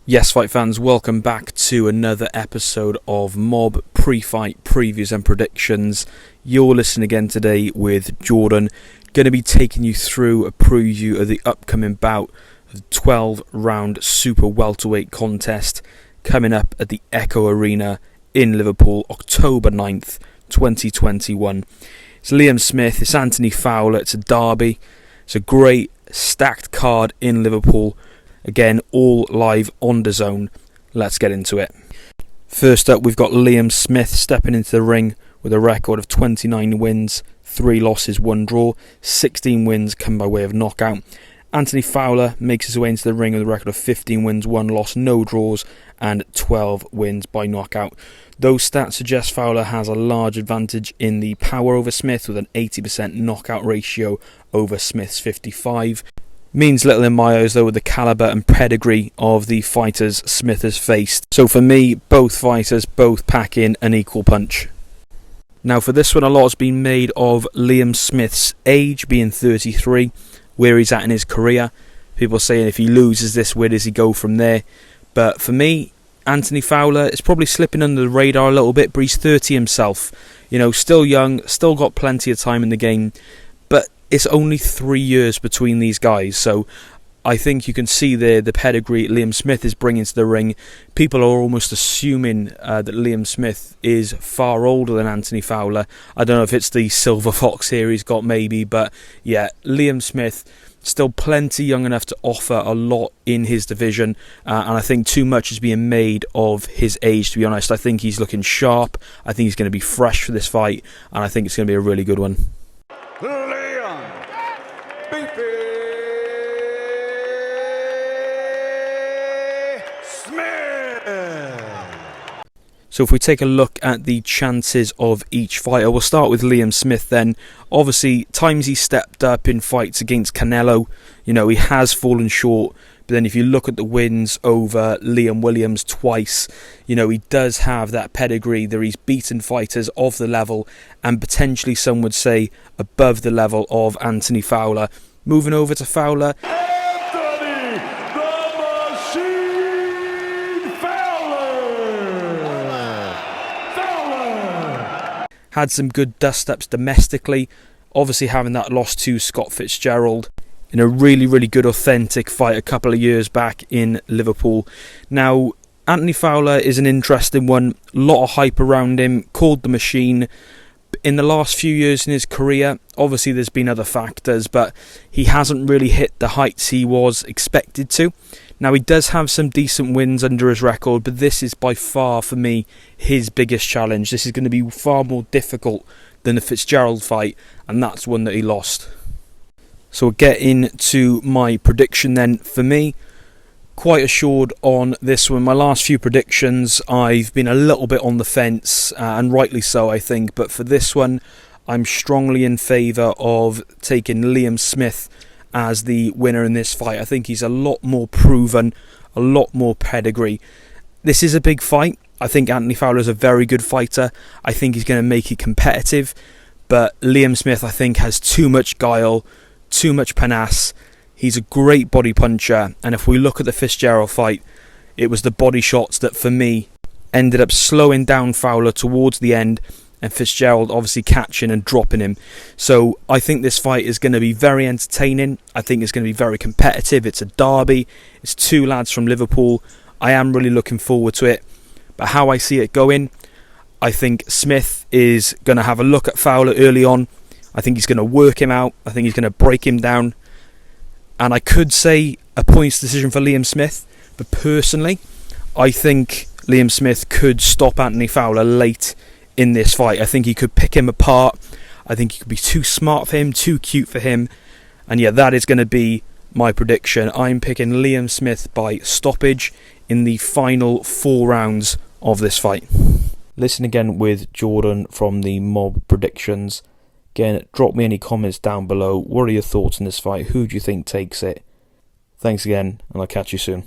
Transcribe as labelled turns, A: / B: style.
A: Yes, fight fans, welcome back to another episode of Mob Pre-Fight Previews and Predictions. You're listening again today with Jordan. Going to be taking you through a preview of the upcoming bout of the 12-round Super Welterweight contest coming up at the Echo Arena in Liverpool, October 9th, 2021. It's Liam Smith, it's Anthony Fowler, it's a derby. It's a great stacked card in Liverpool. Again, all live on DAZN. Let's get into it. First up, we've got Liam Smith stepping into the ring with a record of 29 wins, 3 losses, 1 draw, 16 wins come by way of knockout. Anthony Fowler makes his way into the ring with a record of 15 wins, 1 loss, no draws, and 12 wins by knockout. Those stats suggest Fowler has a large advantage in the power over Smith with an 80% knockout ratio over Smith's 55%. Means little in my eyes though with the calibre and pedigree of the fighters Smith has faced. So for me, both fighters both pack in an equal punch. Now for this one, a lot has been made of Liam Smith's age, being 33, where he's at in his career. People saying if he loses this, where does he go from there? But for me, Anthony Fowler is probably slipping under the radar a little bit, but he's 30 himself. You know, still young, still got plenty of time in the game. But it's only 3 years between these guys, so I think you can see there the pedigree Liam Smith is bringing to the ring. People are almost assuming that Liam Smith is far older than Anthony Fowler. I don't know if it's the Silver Fox here he's got maybe, but yeah, Liam Smith still plenty young enough to offer a lot in his division, and I think too much is being made of his age, to be honest. I think he's looking sharp, I think he's going to be fresh for this fight, and I think it's going to be a really good one. So if we take a look at the chances of each fighter, we'll start with Liam Smith then. Obviously, times he stepped up in fights against Canelo, you know, he has fallen short. But then if you look at the wins over Liam Williams twice, you know, he does have that pedigree that he's beaten fighters of the level and potentially some would say above the level of Anthony Fowler. Moving over to Fowler. Had some good dust-ups domestically, obviously having that loss to Scott Fitzgerald in a really, really good authentic fight a couple of years back in Liverpool. Now, Anthony Fowler is an interesting one, a lot of hype around him, called the Machine. In the last few years in his career, obviously there's been other factors, but he hasn't really hit the heights he was expected to. Now, he does have some decent wins under his record, but this is by far, for me, his biggest challenge. This is going to be far more difficult than the Fitzgerald fight, and that's one that he lost. So we'll get into my prediction then. For me, quite assured on this one. My last few predictions, I've been a little bit on the fence, and rightly so, I think. But for this one, I'm strongly in favour of taking Liam Smith as the winner in this fight. I think he's a lot more proven, a lot more pedigree. This is a big fight. I think Anthony Fowler is a very good fighter. I think he's going to make it competitive. But Liam Smith, I think, has too much guile, too much panache. He's a great body puncher. And if we look at the Fitzgerald fight, it was the body shots that, for me, ended up slowing down Fowler towards the end, and Fitzgerald obviously catching and dropping him. So I think this fight is going to be very entertaining. I think it's going to be very competitive. It's a derby. It's 2 lads from Liverpool. I am really looking forward to it. But how I see it going, I think Smith is going to have a look at Fowler early on. I think he's going to work him out. I think he's going to break him down. And I could say a points decision for Liam Smith. But personally, I think Liam Smith could stop Anthony Fowler late in this fight. I think he could pick him apart. I think he could be too smart for him, too cute for him. And yeah, that is going to be my prediction. I'm picking Liam Smith by stoppage in the final 4 rounds of this fight. Listen again with Jordan from the Mob Predictions. Again, drop me any comments down below. What are your thoughts on this fight? Who do you think takes it? Thanks again, and I'll catch you soon.